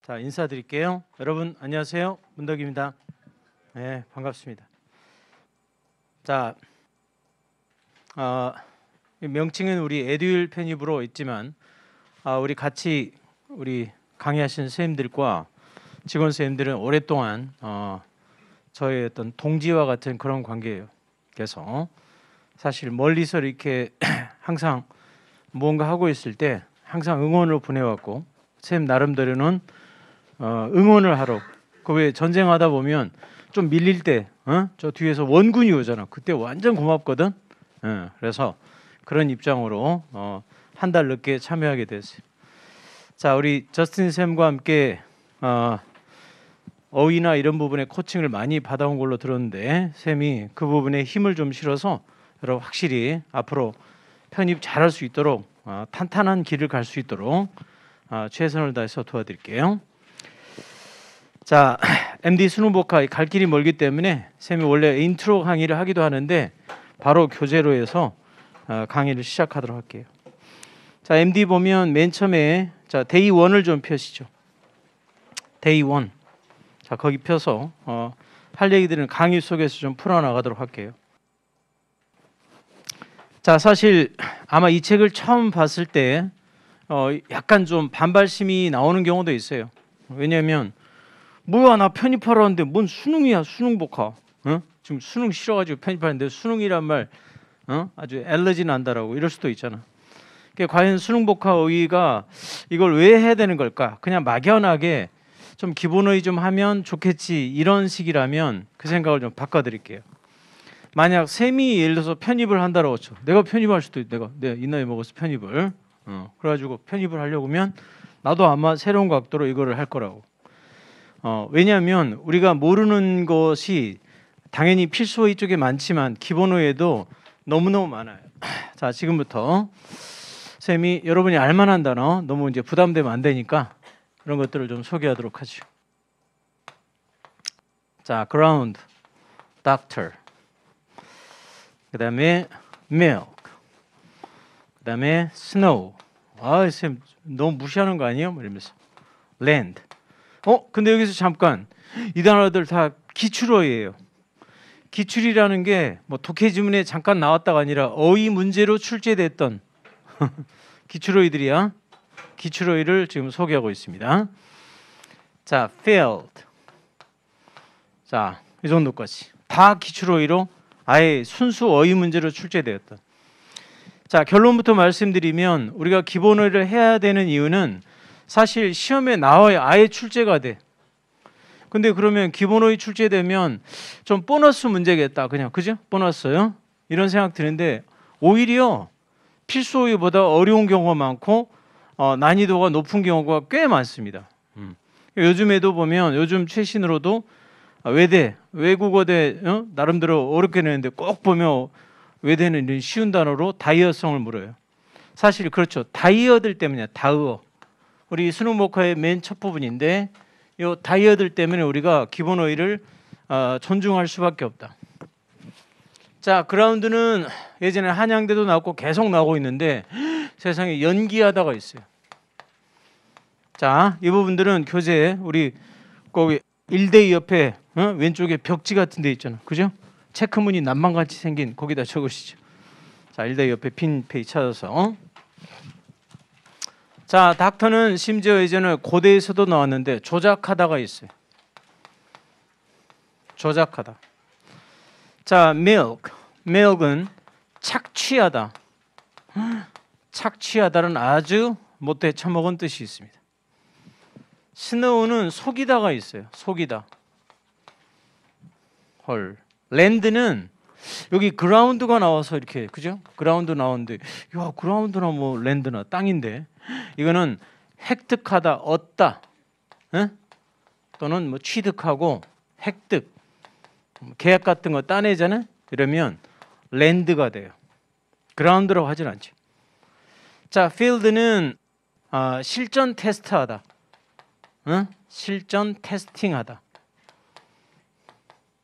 자, 인사드릴게요. 여러분 안녕하세요. 문덕입니다. 네, 반갑습니다. 자, 명칭은 우리 에듀윌 편입으로 있지만 우리 같이 강의하신 선생님들과 직원 선생님들은 오랫동안 저의 어떤 동지와 같은 그런 관계예요. 그래서 사실 멀리서 이렇게 항상 무언가 하고 있을 때 항상 응원을 보내왔고 선생님 나름대로는 응원을 하러 그 왜 전쟁하다 보면 좀 밀릴 때 저 뒤에서 원군이 오잖아. 그때 완전 고맙거든. 그래서 그런 입장으로 한 달 늦게 참여하게 됐어요. 자, 우리 저스틴 쌤과 함께 어휘나 이런 부분에 코칭을 많이 받아온 걸로 들었는데 쌤이 그 부분에 힘을 좀 실어서 여러분 확실히 앞으로 편입 잘할 수 있도록 탄탄한 길을 갈 수 있도록 최선을 다해서 도와드릴게요. 자, MD 수능 복화 갈 길이 멀기 때문에 쌤이 원래 인트로 강의를 하기도 하는데 바로 교재로 해서 강의를 시작하도록 할게요. 자, MD 보면 맨 처음에 자 데이 1을 좀 펴시죠. 데이 1. 자, 거기 펴서 할 얘기들은 강의 속에서 좀 풀어나가도록 할게요. 자, 사실 아마 이 책을 처음 봤을 때 약간 좀 반발심이 나오는 경우도 있어요. 왜냐하면 뭐야 나 편입하러 왔는데 뭔 수능이야 수능 복화. 지금 수능 싫어가지고 편입하는데 수능이란 말 아주 엘러지 난다라고 이럴 수도 있잖아. 그러니까 과연 수능 복화 어휘가 이걸 왜 해야 되는 걸까? 그냥 막연하게 좀 기본어휘 좀 하면 좋겠지 이런 식이라면 그 생각을 좀 바꿔드릴게요. 만약 쌤이 예를 들어서 편입을 한다라고 쳐. 내가 편입할 수도 있고 내가 이 나이 먹어서 편입을 그래가지고 편입을 하려고 하면 나도 아마 새로운 각도로 이거를 할 거라고. 왜냐하면 우리가 모르는 것이 당연히 필수어휘 쪽에 많지만 기본어휘에도 너무너무 많아요. 자, 지금부터 쌤이 여러분이 알만한 단어 너무 이제 부담되면 안 되니까 그런 것들을 좀 소개하도록 하죠. 자, ground, doctor, 그 다음에 milk, 그 다음에 snow. 쌤 너무 무시하는 거 아니에요? 이러면서 land. 근데 여기서 잠깐 이 단어들 다 기출어예요. 기출이라는 게 뭐 독해지문에 잠깐 나왔다가 아니라 어휘 문제로 출제됐던 기출어휘들이야. 기출어휘를 지금 소개하고 있습니다. 자, failed. 자, 이 정도까지 다 기출어휘로 아예 순수 어휘 문제로 출제되었던. 자, 결론부터 말씀드리면 우리가 기본어휘를 해야 되는 이유는 사실 시험에 나와야 아예 출제가 돼. 근데 그러면 기본어휘 출제되면 좀 보너스 문제겠다. 그냥 그죠? 보너스요? 이런 생각 드는데 오히려 필수어휘보다 어려운 경우가 많고 난이도가 높은 경우가 꽤 많습니다. 요즘에도 보면 요즘 최신으로도 외대, 외국어대 나름대로 어렵게 내는데 꼭 보면 외대는 이런 쉬운 단어로 다이어성을 물어요. 사실 그렇죠. 다이어들 때문이야. 다의어. 우리 수능 복화의 맨 첫 부분인데 이 다이어들 때문에 우리가 기본어휘를 존중할 수밖에 없다. 자, 그라운드는 예전에 한양대도 나왔고 계속 나오고 있는데 세상에 연기하다가 있어요. 자, 이 부분들은 교재에 우리 거기 1대2 옆에 왼쪽에 벽지 같은 데 있잖아. 그죠? 체크무늬 난방같이 생긴 거기다 적으시죠. 자, 1대2 옆에 핀 페이지 찾아서 자, 닥터는 심지어 예전에 고대에서도 나왔는데 조작하다가 있어요. 조작하다. 자, milk. milk은 착취하다. 착취하다는 아주 못돼 처먹은 뜻이 있습니다. snow는 속이다가 있어요. 속이다. 헐. land는 여기 그라운드가 나와서 이렇게 그죠? 그라운드 나오는데 야 그라운드나 뭐 랜드나 땅인데 이거는 획득하다, 얻다, 또는 뭐 취득하고 획득, 계약 같은 거 따내잖아요. 이러면 랜드가 돼요. 그라운드라고 하진 않죠. 자, field는 실전 테스트하다, 실전 테스팅하다.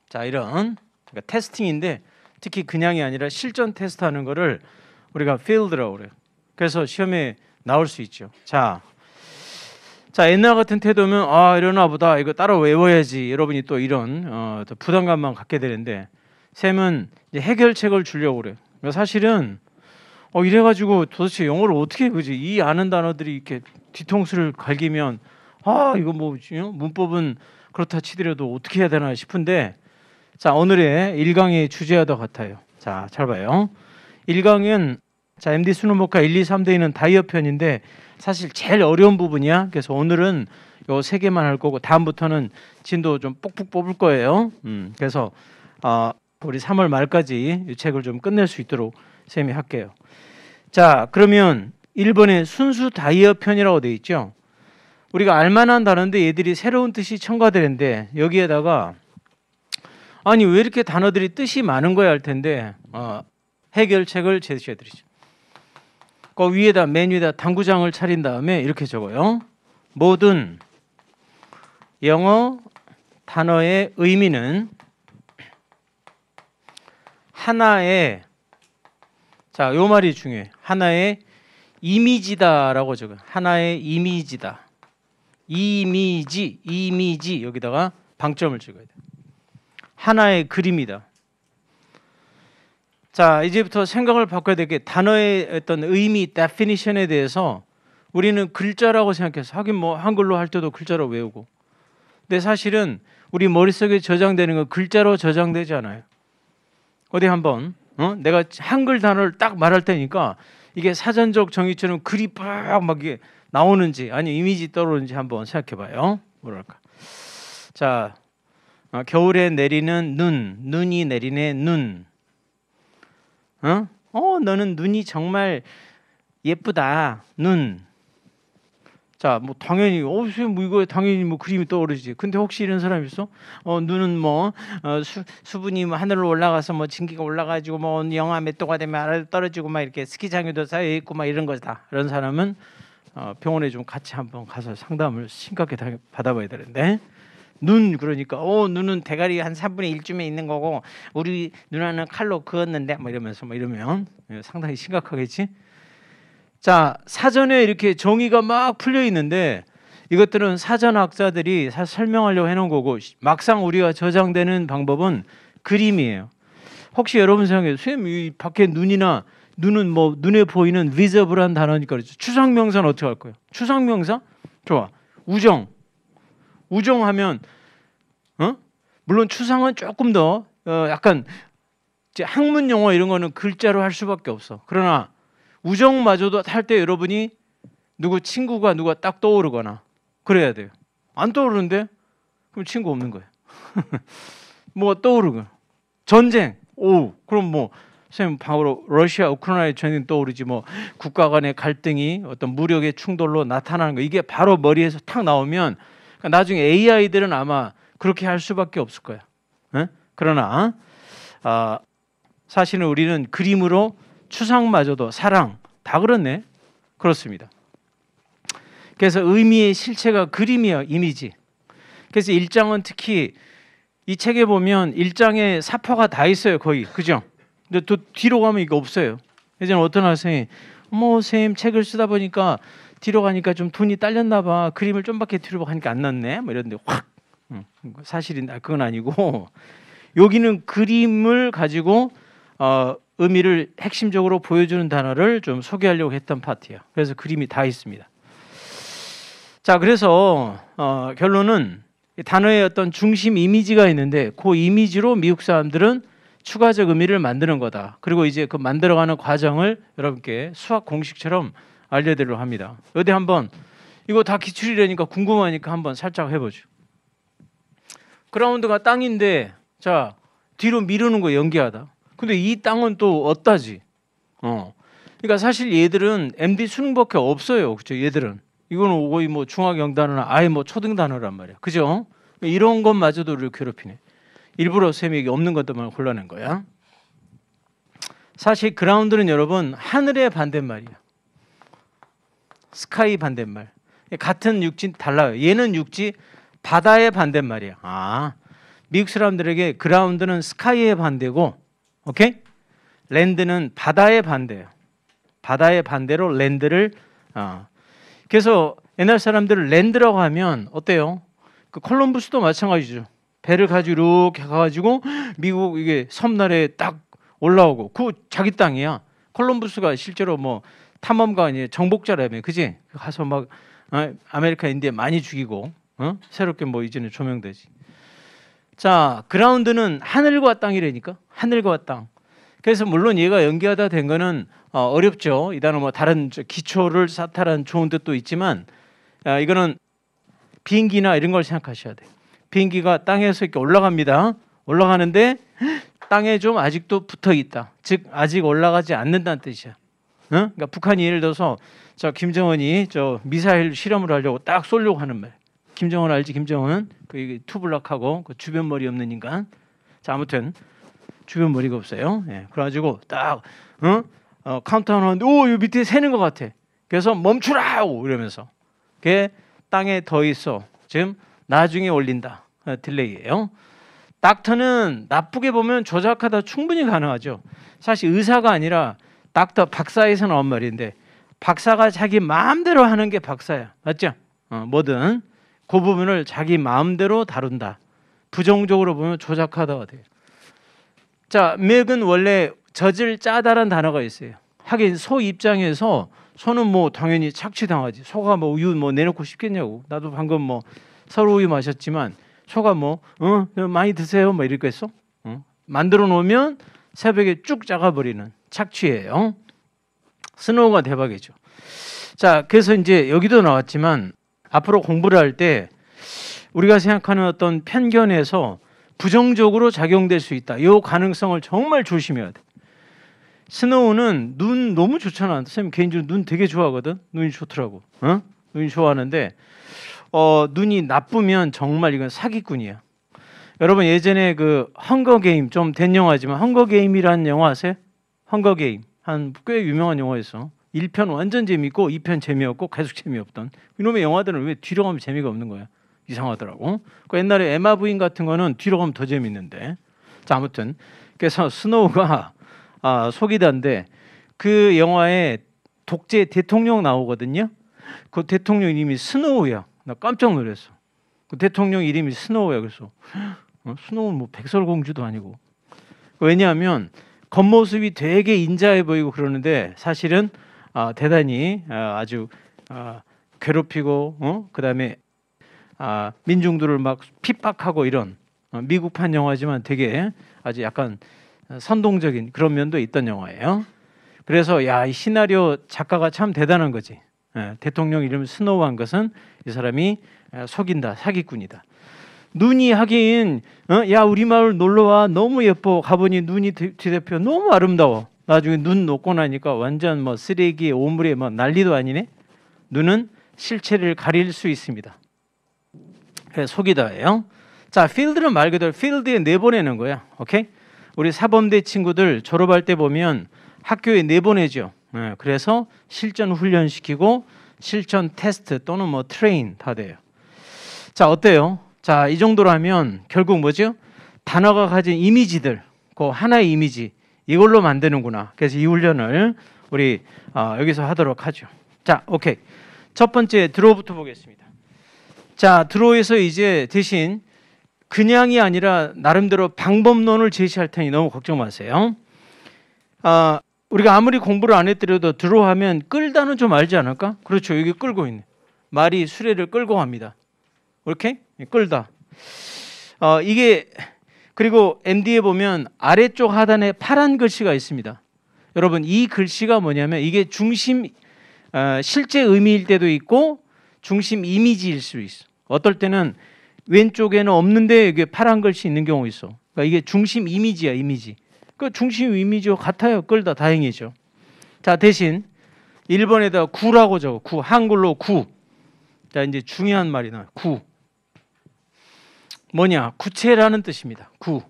자, 이런 그러니까 테스팅인데 특히 그냥이 아니라 실전 테스트하는 거를 우리가 field라고 그래요. 그래서 시험에 나올 수 있죠. 자, 자, 옛날 같은 태도면 아 이러나 보다 이거 따로 외워야지 여러분이 또 이런 또 부담감만 갖게 되는데 쌤은 이제 해결책을 주려고 그래요. 그러니까 사실은 이래가지고 도대체 영어를 어떻게 그지 이 아는 단어들이 이렇게 뒤통수를 갈기면 아 이거 뭐 문법은 그렇다 치더라도 어떻게 해야 되나 싶은데 자 오늘의 1강의 주제와도 같아요. 자 잘 봐요. 1강은 자 MD 수능 목화 1, 2, 3대는 다이어 편인데 사실 제일 어려운 부분이야. 그래서 오늘은 요 세 개만 할 거고 다음부터는 진도 좀 뽁뽁 뽑을 거예요. 그래서 우리 3월 말까지 이 책을 좀 끝낼 수 있도록 쌤이 할게요. 자 그러면 1번에 순수 다이어 편이라고 돼 있죠. 우리가 알만한 단어인데 얘들이 새로운 뜻이 첨가되는데 여기에다가 아니 왜 이렇게 단어들이 뜻이 많은 거야 할 텐데 해결책을 제시해 드리죠. 그 위에다 맨 위에다 당구장을 차린 다음에 이렇게 적어요. 모든 영어 단어의 의미는 하나의 자, 요 말이 중요해. 하나의 이미지다라고 적어요. 하나의 이미지다. 이미지 여기다가 방점을 찍어야 돼. 하나의 그림이다. 자, 이제부터 생각을 바꿔야 될 게 단어의 어떤 의미, definition에 대해서 우리는 글자라고 생각해서 하긴 뭐 한글로 할 때도 글자로 외우고. 근데 사실은 우리 머릿속에 저장되는 건 글자로 저장되지 않아요. 어디 한번 내가 한글 단어를 딱 말할 테니까 이게 사전적 정의처럼 글이 막 이게 나오는지 아니 이미지 떠오르는지 한번 생각해 봐요. 뭐랄까. 자, 겨울에 내리는 눈이 내리네 눈. 너는 눈이 정말 예쁘다. 눈. 자, 뭐 당연히 선생님 뭐 이거 당연히 뭐 그림이 떠오르지. 근데 혹시 이런 사람이 있어? 눈은 뭐 수분이 뭐 하늘로 올라가서 뭐 증기가 올라가지고 뭐 영하 몇 도가 되면 아래로 떨어지고 막 이렇게 스키장에도 쌓여 있고 막 이런 거다. 이런 사람은 병원에 좀 같이 한번 가서 상담을 심각하게 받아봐야 되는데. 눈 그러니까 눈은 대가리 한 3분의 1쯤에 있는 거고 우리 누나는 칼로 그었는데 뭐 이러면서 뭐 이러면 상당히 심각하겠지. 자 사전에 이렇게 정의가 막 풀려 있는데 이것들은 사전학자들이 설명하려고 해놓은 거고 막상 우리가 저장되는 방법은 그림이에요. 혹시 여러분 생각해요. 선생님 이 밖에 눈이나 눈은 뭐 눈에 보이는 visible한 단어니까 그렇죠. 추상명사는 어떻게 할 거예요? 추상명사? 좋아. 우정하면 물론 추상은 조금 더 약간 학문 용어 이런 거는 글자로 할 수밖에 없어. 그러나 우정마저도 할 때 여러분이 누구 친구가 누가 딱 떠오르거나 그래야 돼요. 안 떠오르는데 그럼 친구 없는 거예요. 뭐가 떠오르고 전쟁. 그럼 뭐 선생님 바로 러시아 우크라이나 전쟁 떠오르지 뭐 국가 간의 갈등이 어떤 무력의 충돌로 나타나는 거 이게 바로 머리에서 탁 나오면 나중에 AI들은 아마 그렇게 할 수밖에 없을 거야. 그러나 사실은 우리는 그림으로 추상마저도 사랑 다 그렇네. 그렇습니다. 그래서 의미의 실체가 그림이야. 이미지. 그래서 1장은 특히 이 책에 보면 1장에 사파가 다 있어요. 거의. 그죠? 근데 또 뒤로 가면 이거 없어요. 예전에 어떤 학생이 선생님 책을 쓰다 보니까 뒤로 가니까 좀 돈이 딸렸나 봐. 그림을 좀밖에 뒤로 가니까 안 났네. 뭐 이랬는데 확 사실은 그건 아니고 여기는 그림을 가지고 의미를 핵심적으로 보여주는 단어를 좀 소개하려고 했던 파트야. 그래서 그림이 다 있습니다. 자, 그래서 결론은 단어의 어떤 중심 이미지가 있는데 그 이미지로 미국 사람들은 추가적 의미를 만드는 거다. 그리고 이제 그 만들어가는 과정을 여러분께 수학 공식처럼 알려드리려고 합니다. 어디 한번 이거 다 기출이라니까 궁금하니까 한번 살짝 해보죠. 그라운드가 땅인데 자 뒤로 미루는 거 연기하다. 근데 이 땅은 또 어따지? 그러니까 사실 얘들은 MD 수능밖에 없어요. 그렇죠? 얘들은 이거는 거의 뭐 중학 영단어나 아예 뭐 초등 단어란 말이야. 그죠? 이런 것마저도 우리를 괴롭히네. 일부러 쌤이 없는 것들만 골라낸 거야. 사실 그라운드는 여러분 하늘의 반대말이야. 스카이 반대말. 같은 육지 달라요. 얘는 육지, 바다의 반대말이야. 미국 사람들에게 그라운드는 스카이의 반대고, 오케이? 랜드는 바다의 반대예요. 바다의 반대로 랜드를. 그래서 옛날 사람들은 랜드라고 하면 어때요? 그 콜럼부스도 마찬가지죠. 배를 가지고 이렇게 가가지고 미국 이게 섬나라에 딱 올라오고 그 자기 땅이야. 콜럼부스가 실제로 뭐 탐험가 아니에요. 정복자라며, 그지? 가서 막 아메리카 인디에 많이 죽이고 새롭게 뭐 이제는 조명되지. 자, 그라운드는 하늘과 땅이라니까. 하늘과 땅. 그래서 물론 얘가 연기하다 된 거는 어렵죠. 이 단어 뭐 다른 기초를 쌓다라는 좋은 뜻도 있지만 이거는 비행기나 이런 걸 생각하셔야 돼요. 비행기가 땅에서 이렇게 올라갑니다. 올라가는데 땅에 좀 아직도 붙어 있다. 즉 아직 올라가지 않는다는 뜻이야. 그러니까 북한이 예를 들어서 저 김정은이 저 미사일 실험을 하려고 딱 쏘려고 하는 말. 김정은 알지? 김정은 그 투블럭하고 그 주변 머리 없는 인간. 자, 아무튼 주변 머리가 없어요. 예, 그래가지고 딱 카운트다운 하는데 오, 이 밑에 새는 것 같아. 그래서 멈추라! 이러면서 그게 땅에 더 있어. 지금 나중에 올린다. 딜레이예요. 닥터는 나쁘게 보면 조작하다 충분히 가능하죠. 사실 의사가 아니라 닥터, 박사에서 나온 말인데 박사가 자기 마음대로 하는 게 박사야. 맞죠? 뭐든 그 부분을 자기 마음대로 다룬다. 부정적으로 보면 조작하다가 돼요. 자, 맥은 원래 젖을 짜다라는 단어가 있어요. 하긴 소 입장에서 소는 뭐 당연히 착취당하지. 소가 뭐 우유 뭐 내놓고 싶겠냐고. 나도 방금 뭐 서로 우유 마셨지만 소가 뭐 많이 드세요 뭐 이랬겠어? 만들어 놓으면 새벽에 쭉 작아버리는 착취예요. 스노우가 대박이죠. 자, 그래서 이제 여기도 나왔지만 앞으로 공부를 할 때 우리가 생각하는 어떤 편견에서 부정적으로 작용될 수 있다. 이 가능성을 정말 조심해야 돼. 스노우는 눈 너무 좋잖아. 선생님 개인적으로 눈 되게 좋아하거든. 눈이 좋더라고. 눈이 좋아하는데 눈이 나쁘면 정말 이건 사기꾼이야. 여러분 예전에 그 헝거 게임 좀 된 영화지만 헝거 게임이라는 영화 아세요? 헝거 게임 한 꽤 유명한 영화였어. 1편 완전 재밌고 2편 재미없고 계속 재미없던 이놈의 영화들은 왜 뒤로 가면 재미가 없는 거야? 이상하더라고. 그 옛날에 에마 부인 같은 거는 뒤로 가면 더 재밌는데. 자, 아무튼 그래서 스노우가 속이다인데 그 영화에 독재 대통령 나오거든요. 그 대통령 이름이 스노우야. 나 깜짝 놀랐어. 그 대통령 이름이 스노우야. 그래서 스노우는 뭐 백설공주도 아니고. 왜냐하면 겉모습이 되게 인자해 보이고 그러는데 사실은 대단히 아주 괴롭히고 그다음에 민중들을 막 핍박하고 이런 미국판 영화지만 되게 아주 약간 선동적인 그런 면도 있던 영화예요. 그래서 야, 이 시나리오 작가가 참 대단한 거지. 대통령 이름 스노우한 것은 이 사람이 속인다, 사기꾼이다. 눈이 하긴 야, 우리 마을 놀러와 너무 예뻐. 가보니 눈이 뒤덮여 너무 아름다워. 나중에 눈 녹고 나니까 완전 뭐 쓰레기 오물에 뭐 난리도 아니네. 눈은 실체를 가릴 수 있습니다. 그래서 속이다예요. 자, 필드는 말 그대로 필드에 내보내는 거야. 오케이? 우리 사범대 친구들 졸업할 때 보면 학교에 내보내죠. 그래서 실전 훈련시키고 실전 테스트 또는 뭐 트레인 다 돼요. 자, 어때요? 자, 이 정도로 하면 결국 뭐죠? 단어가 가진 이미지들, 그 하나의 이미지 이걸로 만드는구나. 그래서 이 훈련을 우리 여기서 하도록 하죠. 자, 오케이. 첫 번째 드로우부터 보겠습니다. 자, 드로우에서 이제 대신 그냥이 아니라 나름대로 방법론을 제시할 테니 너무 걱정 마세요. 우리가 아무리 공부를 안 했더라도 드로우하면 끌다는 좀 알지 않을까? 그렇죠. 여기 끌고 있네. 말이 수레를 끌고 갑니다. 이렇게 끌다. 이게 그리고 MD에 보면 아래쪽 하단에 파란 글씨가 있습니다. 여러분 이 글씨가 뭐냐면 이게 중심 실제 의미일 때도 있고 중심 이미지일 수 있어. 어떨 때는 왼쪽에는 없는데 이게 파란 글씨 있는 경우 있어. 그러니까 이게 중심 이미지야, 이미지. 그 중심 이미지와 같아요. 끌다 다행이죠. 자, 대신 1번에다가 구라고 적어. 구, 한글로 구. 자, 이제 중요한 말이 나와요. 구. 뭐냐? 구체라는 뜻입니다. 구.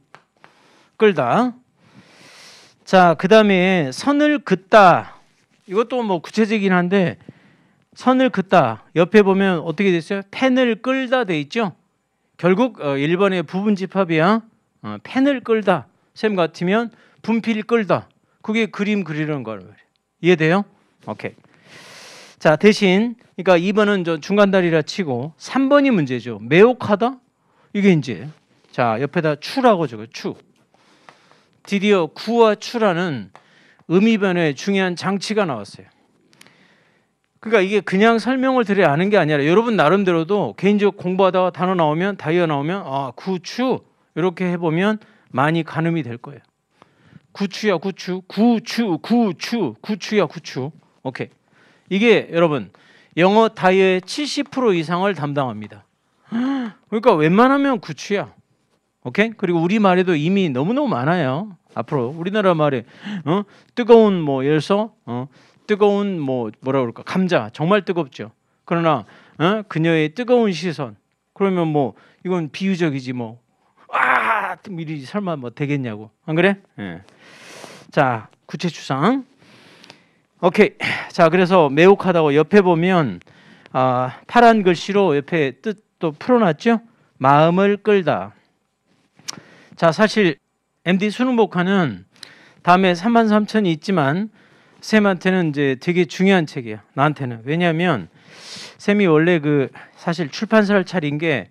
끌다. 자, 그다음에 선을 긋다. 이것도 뭐 구체적이긴 한데 선을 긋다. 옆에 보면 어떻게 됐어요? 펜을 끌다 돼 있죠? 결국 1번의 부분 집합이야. 펜을 끌다. 셈 같으면 분필 끌다. 그게 그림 그리는 거예요. 이해돼요? 오케이. 자, 대신 그러니까 2번은 저 중간다리라 치고 3번이 문제죠. 매혹하다? 이게 이제 자, 옆에다 추라고 적어요. 추. 드디어 구와 추라는 의미 변화에 중요한 장치가 나왔어요. 그러니까 이게 그냥 설명을 드려야 아는 게 아니라 여러분 나름대로도 개인적 공부하다가 단어 나오면 다이어 나오면 아, 구추 이렇게 해보면 많이 가늠이 될 거예요. 구추야 구추, 구추야 구추. 오케이. 이게 여러분 영어 다이어의 70% 이상을 담당합니다. 그러니까 웬만하면 구추야. 오케이? 그리고 우리 말에도 이미 너무너무 많아요. 앞으로 우리나라 말에 뜨거운 뭐 예를 들어서 뜨거운 뭐라 그럴까 감자 정말 뜨겁죠. 그러나 그녀의 뜨거운 시선 그러면 뭐 이건 비유적이지 뭐 미리 설마 뭐 되겠냐고 안 그래? 예. 자 구체추상 오케이. 자 그래서 매혹하다고 옆에 보면 파란 글씨로 옆에 뜻도 풀어놨죠. 마음을 끌다. 자 사실 MD 수능 복화는 다음에 33,000이 있지만 쌤한테는 이제 되게 중요한 책이야. 나한테는. 왜냐하면 쌤이 원래 그 사실 출판사를 차린 게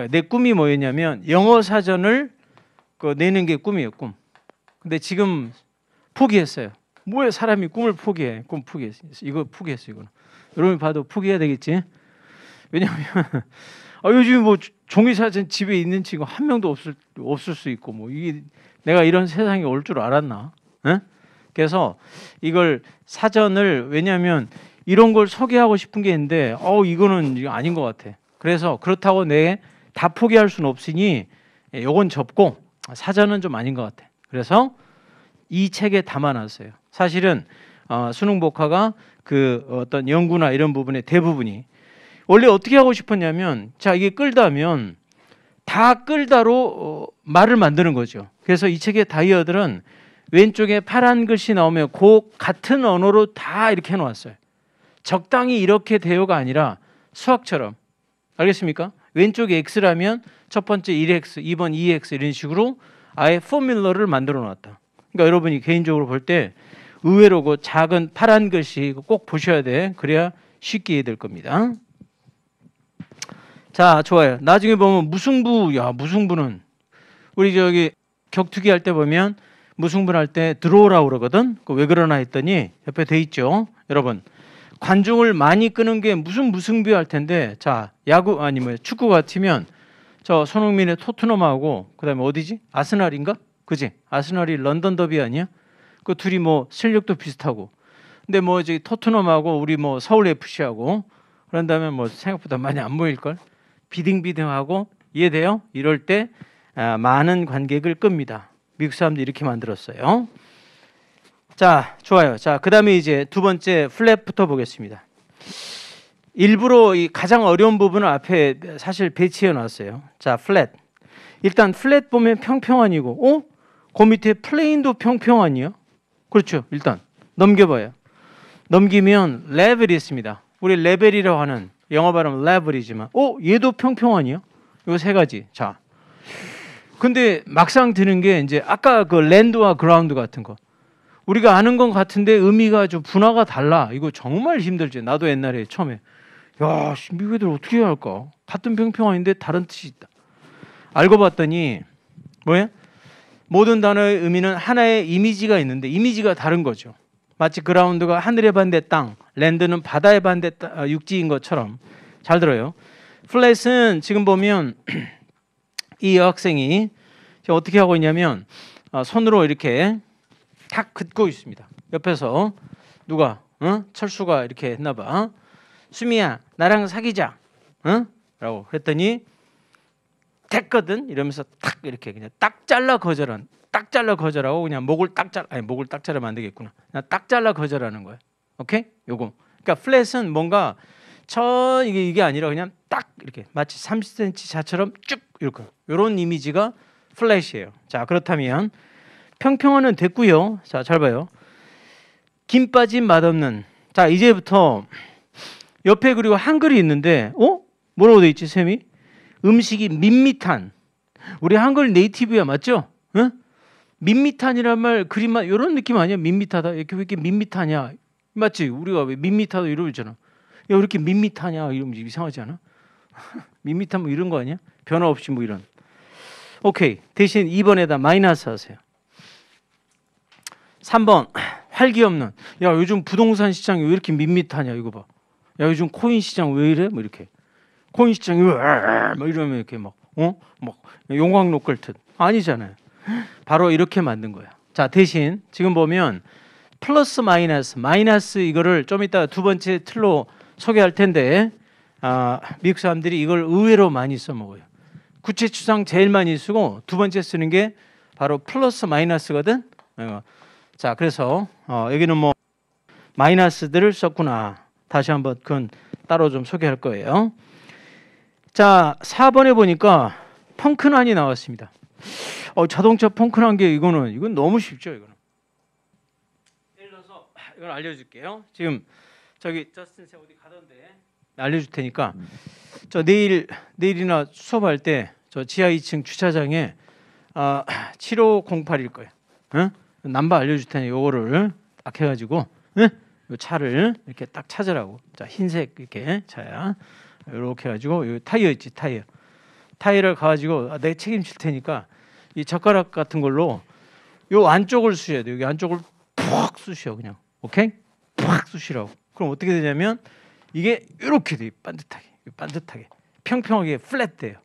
내 꿈이 뭐였냐면 영어 사전을 내는 게 꿈이에요. 꿈. 근데 지금 포기했어요. 뭐야 사람이 꿈을 포기해. 꿈 포기했어. 이거 포기했어. 이거는. 여러분이 봐도 포기해야 되겠지. 왜냐하면 요즘 뭐 종이 사전 집에 있는 친구 한 명도 없을 수 있고 뭐 이게 내가 이런 세상이 올 줄 알았나? 에? 그래서 이걸 사전을 왜냐하면 이런 걸 소개하고 싶은 게 있는데 이거는 아닌 것 같아. 그래서 그렇다고 내 다 포기할 수는 없으니 요건 접고 사전은 좀 아닌 것 같아. 그래서 이 책에 담아놨어요. 사실은 수능 복화가 그 어떤 연구나 이런 부분의 대부분이 원래 어떻게 하고 싶었냐면 자 이게 끌다면 다 끌다로 말을 만드는 거죠. 그래서 이 책의 다이어들은 왼쪽에 파란 글씨 나오면 그 같은 언어로 다 이렇게 해놓았어요. 적당히 이렇게 돼요가 아니라 수학처럼 알겠습니까? 왼쪽에 X라면 첫 번째 1X, 2번 2X 이런 식으로 아예 포뮬러를 만들어 놨다. 그러니까 여러분이 개인적으로 볼 때 의외로 그 작은 파란 글씨 꼭 보셔야 돼. 그래야 쉽게 이해될 겁니다. 자, 좋아요. 나중에 보면 무승부, 무승부는 우리 저기 격투기 할 때 보면 무승부를 할 때 드로우라고 그러거든. 왜 그러나 했더니 옆에 돼 있죠. 여러분 관중을 많이 끄는 게 무슨 무승부 할 텐데 자 야구 아니면 축구 같으면 저 손흥민의 토트넘하고 그다음에 어디지? 아스날인가? 그지? 아스날이 런던 더비 아니야? 그 둘이 뭐 실력도 비슷하고 근데 뭐 저기 토트넘하고 우리 뭐 서울 FC하고 그런다면 뭐 생각보다 많이 안 보일 걸. 비등비등하고 이해돼요? 이럴 때 많은 관객을 끕니다. 미국 사람들이 이렇게 만들었어요. 자, 좋아요. 자, 그다음에 이제 두 번째 플랫부터 보겠습니다. 일부러 이 가장 어려운 부분을 앞에 사실 배치해 놨어요. 자, 플랫. 일단 플랫 보면 평평한이고, 그 밑에 플레인도 평평한이요. 그렇죠. 일단 넘겨봐요. 넘기면 레벨이 있습니다. 우리 레벨이라고 하는 영어 발음 레벨이지만, 얘도 평평한이요. 이거 세 가지. 자, 근데 막상 드는 게 이제 아까 그 랜드와 그라운드 같은 거. 우리가 아는 건 같은데 의미가 좀 분화가 달라. 이거 정말 힘들지. 나도 옛날에 처음에 미국 애들 어떻게 해야 할까? 같은 평평한인데 다른 뜻이 있다. 알고 봤더니 뭐야? 모든 단어의 의미는 하나의 이미지가 있는데 이미지가 다른 거죠. 마치 그라운드가 하늘의 반대 땅, 랜드는 바다의 반대 육지인 것처럼. 잘 들어요. 플랫은 지금 보면 이 여학생이 어떻게 하고 있냐면 손으로 이렇게 탁 긋고 있습니다. 옆에서 누가 철수가 이렇게 했나 봐. 수미야 나랑 사귀자. 라고 그랬더니 됐거든 이러면서 탁 이렇게 그냥 딱 잘라 거절하고 그냥 목을 딱 자르면 안 되겠구나. 그냥 딱 잘라 거절하는 거야. 오케이? 요거. 그러니까 플랫은 뭔가 이게 아니라 그냥 딱 이렇게 마치 30cm 자처럼 쭉 이렇게 요런 이미지가 플랫이에요. 자, 그렇다면 평평한은 됐고요. 자, 잘 봐요. 김 빠진 맛없는. 자, 이제부터 옆에 그리고 한글이 있는데 뭐라고 돼 있지, 쌤이? 음식이 밋밋한. 우리 한글 네이티브야, 맞죠? 응? 밋밋한이란 말 그림만 이런 느낌 아니야? 밋밋하다. 이렇게 왜 이렇게 밋밋하냐? 맞지? 우리가 왜 밋밋하다 이러고 있잖아. 야, 왜 이렇게 밋밋하냐 이러면 이상하지 않아? 밋밋한 뭐 이런 거 아니야? 변화 없이 뭐 이런. 오케이. 대신 2번에다 마이너스 하세요. 3번 활기 없는. 야, 요즘 부동산 시장이 왜 이렇게 밋밋하냐 이거 봐. 야, 요즘 코인 시장 왜 이래? 뭐 이렇게. 코인 시장이 왜 뭐 이러면 이렇게 막 용광로 끌듯. 아니잖아요. 바로 이렇게 만든 거야. 자, 대신 지금 보면 플러스 마이너스 이거를 좀 이따 두 번째 틀로 소개할 텐데 미국 사람들이 이걸 의외로 많이 써먹어요. 구체 추상 제일 많이 쓰고 두 번째 쓰는 게 바로 플러스 마이너스거든. 자, 그래서 여기는 뭐 마이너스들을 썼구나. 다시 한번 그건 따로 좀 소개할 거예요. 자, 4번에 보니까 펑크난이 나왔습니다. 자동차 펑크난 게 이건 너무 쉽죠. 이거는. 예를 들어서 이걸 알려줄게요. 지금 저기 저스틴 쌤 어디 가던데 알려줄 테니까 저 내일이나 수업할 때 저 지하 2층 주차장에 7508일 거예요. 응? 넘버 알려줄 테니 요거를 딱 해가지고 요 차를 이렇게 딱 찾으라고. 자, 흰색 이렇게 차야. 이렇게 해가지고 요 타이어 있지 타이어를 가가지고 내가 책임질 테니까 이 젓가락 같은 걸로 요 안쪽을 쑤셔야 돼. 여기 안쪽을 푹 쑤셔 그냥. 오케이? 푹 쑤시라고. 그럼 어떻게 되냐면 이게 이렇게 돼. 반듯하게 평평하게 플랫 돼요.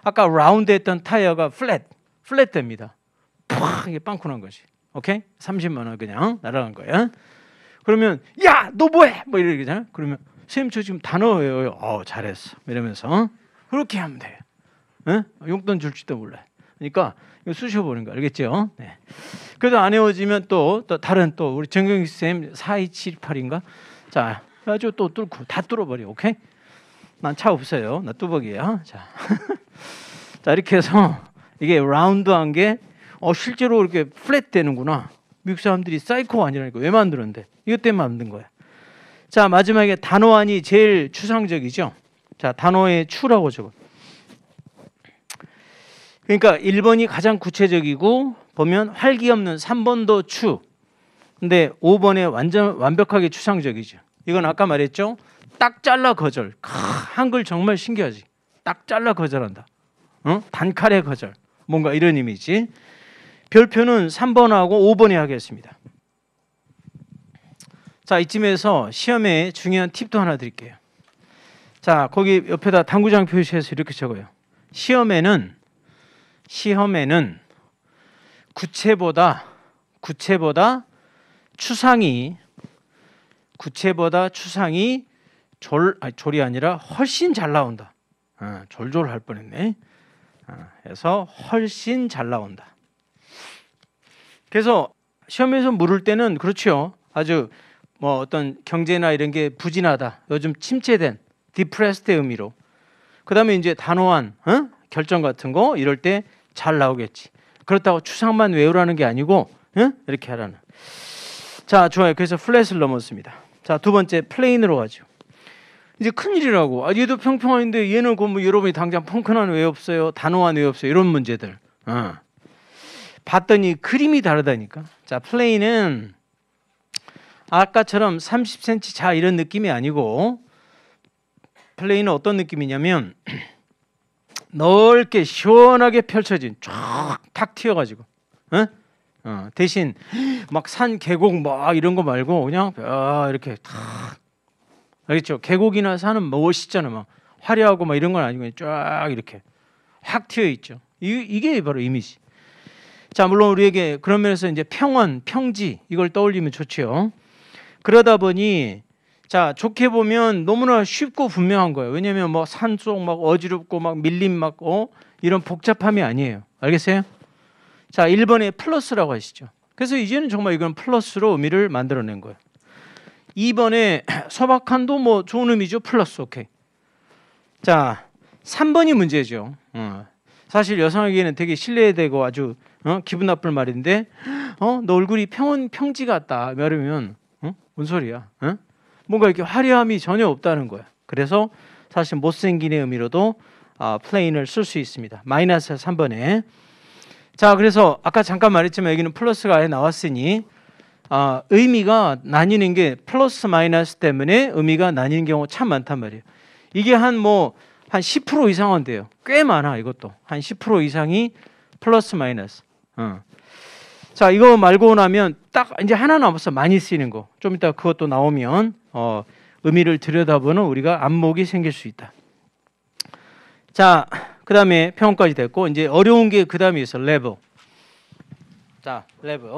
아까 라운드 했던 타이어가 플랫 됩니다. 푹 이게 빵꾸 난 거지. 오케이? 30만 원 그냥 날아간 거야. 그러면 야, 너 뭐해? 뭐 이러잖아. 그러면 선생님 저 지금 단어 외워요. 잘했어. 이러면서 그렇게 하면 돼요. 응? 용돈 줄지도 몰라. 그러니까 이거 쑤셔보는 거 알겠죠? 네. 그래도 안 외워지면 또 다른 또 우리 정경희 쌤 42728인가? 자, 아주 또 뚫고 다 뚫어버려. 오케이? 난 차 없어요. 나 뚜벅이야. 자, 자 이렇게 해서 이게 라운드한 게 실제로 이렇게 플랫 되는구나. 미국 사람들이 사이코가 아니라니까. 왜 만들었는데? 이것 때문에 만든 거야. 자, 마지막에 단호한이 제일 추상적이죠. 자, 단호의 추라고 적어. 그러니까 1번이 가장 구체적이고 보면 활기 없는 3번도 추. 근데 5번에 완벽하게 추상적이죠. 이건 아까 말했죠. 딱 잘라 거절. 한글 정말 신기하지. 딱 잘라 거절한다. 단칼에 거절. 뭔가 이런 의미지. 별표는 3번하고 5번에 하겠습니다. 자, 이쯤에서 시험에 중요한 팁도 하나 드릴게요. 자, 거기 옆에다 당구장 표시해서 이렇게 적어요. 시험에는 구체보다 추상이 졸이 아니라 훨씬 잘 나온다. 졸졸 할 뻔했네. 그래서 훨씬 잘 나온다. 그래서 시험에서 물을 때는 그렇죠. 아주 뭐 어떤 경제나 이런 게 부진하다. 요즘 침체된 디프레스트의 의미로. 그다음에 이제 단호한 결정 같은 거 이럴 때 잘 나오겠지. 그렇다고 추상만 외우라는 게 아니고 이렇게 하라는. 자, 좋아요. 그래서 플랫을 넘었습니다. 자, 두 번째 플레인으로 가죠. 이제 큰일이라고. 얘도 평평한데 얘는 뭐 여러분이 당장 펑크난 왜 없어요? 단호한 왜 없어요? 이런 문제들. 봤더니 그림이 다르다니까. 자, 플레인은 아까처럼 30cm 자 이런 느낌이 아니고 플레인은 어떤 느낌이냐면 넓게 시원하게 펼쳐진 쫙 튀어가지고 대신 막 산 계곡 막 이런 거 말고 그냥 이렇게 탁 알겠죠? 계곡이나 산은 멋있잖아. 막 화려하고 막 이런 건 아니고 쫙 이렇게 확 튀어 있죠. 이게 바로 이미지. 자, 물론 우리에게 그런 면에서 이제 평원, 평지 이걸 떠올리면 좋죠. 그러다 보니 자, 좋게 보면 너무나 쉽고 분명한 거예요. 왜냐하면 뭐 산속 막 어지럽고 막 밀림 막 이런 복잡함이 아니에요. 알겠어요? 자, 1번에 플러스라고 하시죠. 그래서 이제는 정말 이건 플러스로 의미를 만들어낸 거예요. 2번에 소박한도 뭐 좋은 의미죠. 플러스. 오케이. 자, 3번이 문제죠. 사실 여성에게는 되게 신뢰되고 아주 기분 나쁠 말인데 너 얼굴이 평지 같다 말하면 뭔 소리야? 뭔가 이렇게 화려함이 전혀 없다는 거야. 그래서 사실 못생긴의 의미로도 플레인을 쓸 수 있습니다. 마이너스 3번에. 자, 그래서 아까 잠깐 말했지만 여기는 플러스가 아예 나왔으니 의미가 나뉘는 게 플러스 마이너스 때문에 의미가 나뉘는 경우가 참 많단 말이에요. 이게 한 10% 이상은 돼요. 꽤 많아 이것도. 한 10% 이상이 플러스 마이너스. 자, 이거 말고 나면 딱 이제 하나 남았어. 많이 쓰이는 거. 좀 이따 그것도 나오면 의미를 들여다보는 우리가 안목이 생길 수 있다. 자, 그 다음에 평까지 됐고 이제 어려운 게 그 다음에 있어. 레벨. 자, 레벨.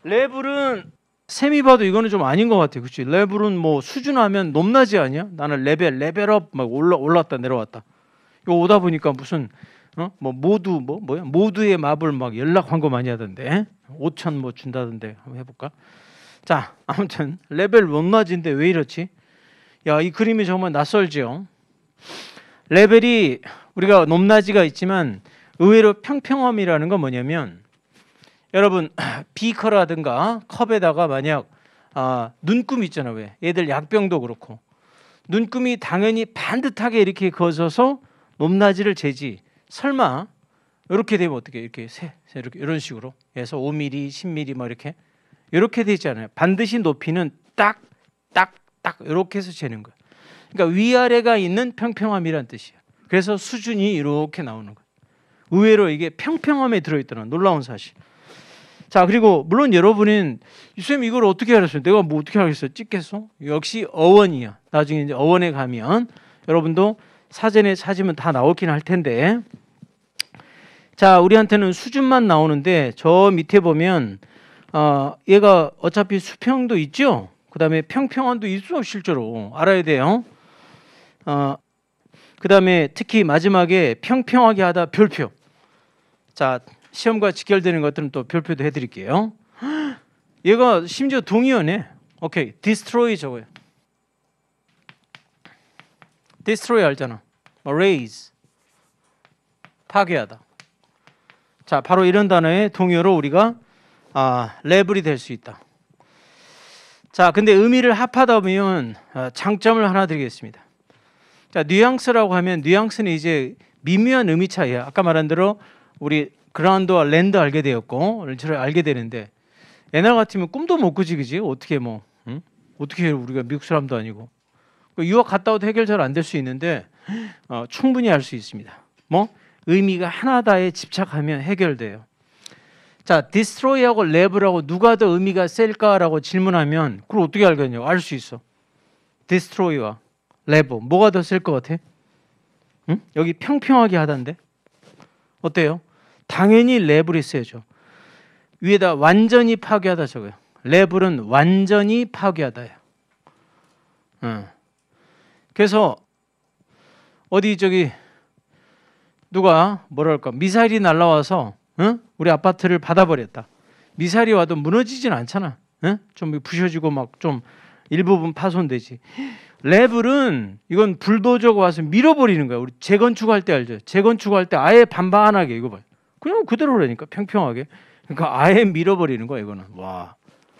레벨은 셈이 봐도 이거는 좀 아닌 것 같아. 그렇지? 레벨은 뭐 수준하면 높낮이 아니야? 나는 레벨업 막 올랐다 내려왔다. 이거 오다 보니까 무슨 뭐 모두의 마블 막 연락 광고 많이 하던데 5천 뭐 준다던데 한번 해볼까? 자, 아무튼 레벨 높낮인데 왜 이렇지? 야, 이 그림이 정말 낯설죠. 레벨이 우리가 높낮이가 있지만 의외로 평평함이라는 건 뭐냐면 여러분 비커라든가 컵에다가 만약 눈금 있잖아. 왜? 얘들 약병도 그렇고 눈금이 당연히 반듯하게 이렇게 그어져서 높낮이를 재지. 설마 이렇게 되면 어떻게 이렇게 이렇게 이런 식으로 해서 5mm, 10mm 뭐 이렇게 돼 있잖아요. 반드시 높이는 딱 이렇게 해서 재는 거야. 그러니까 위아래가 있는 평평함이란 뜻이야. 그래서 수준이 이렇게 나오는 거야. 의외로 이게 평평함에 들어있다는 놀라운 사실. 자, 그리고 물론 여러분은 쌤 이걸 어떻게 알았어요? 내가 뭐 어떻게 알겠어? 찍겠어? 역시 어원이야. 나중에 이제 어원에 가면 여러분도 사전에 찾으면 다 나오긴 할 텐데, 자, 우리한테는 수준만 나오는데 저 밑에 보면 얘가 어차피 수평도 있죠. 그 다음에 평평함도 있어. 실제로 알아야 돼요. 그 다음에 특히 마지막에 평평하게 하다 별표. 자, 시험과 직결되는 것들은 또 별표도 해드릴게요. 얘가 심지어 동의어네. 오케이, destroy 저거예요. destroy 알잖아. raise 파괴하다. 자, 바로 이런 단어의 동의어로 우리가 레벨이 될 수 있다. 자, 근데 의미를 합하다 보면 장점을 하나 드리겠습니다. 자, 뉘앙스라고 하면 뉘앙스는 이제 미묘한 의미 차이야. 아까 말한 대로 우리 그라운드와 랜드 알게 되었고 저를 알게 되는데 옛날 같으면 꿈도 못 꾸지, 그지? 어떻게 어떻게 우리가 미국 사람도 아니고 유학 갔다 와도 해결 잘 안 될 수 있는데 충분히 알 수 있습니다. 의미가 하나다에 집착하면 해결돼요. 자, destroy하고 level하고 누가 더 의미가 셀까라고 질문하면 그걸 어떻게 알겠냐고. 알 수 있어. destroy와 level 뭐가 더 셀 것 같아? 응? 여기 평평하게 하던데 어때요? 당연히 level이 세죠. 위에다 완전히 파괴하다 적어요. level은 완전히 파괴하다예요. 그래서 어디 누가 뭐랄까 미사일이 날라와서 우리 아파트를 받아버렸다. 미사일이 와도 무너지진 않잖아. 좀 부셔지고 막 좀 일부분 파손되지. 레벨은 이건 불도저가 와서 밀어버리는 거야. 우리 재건축할 때 알죠? 재건축할 때 아예 반반하게 이거 봐요. 그냥 그대로라니까 평평하게. 그러니까 아예 밀어버리는 거야 이거는. 와,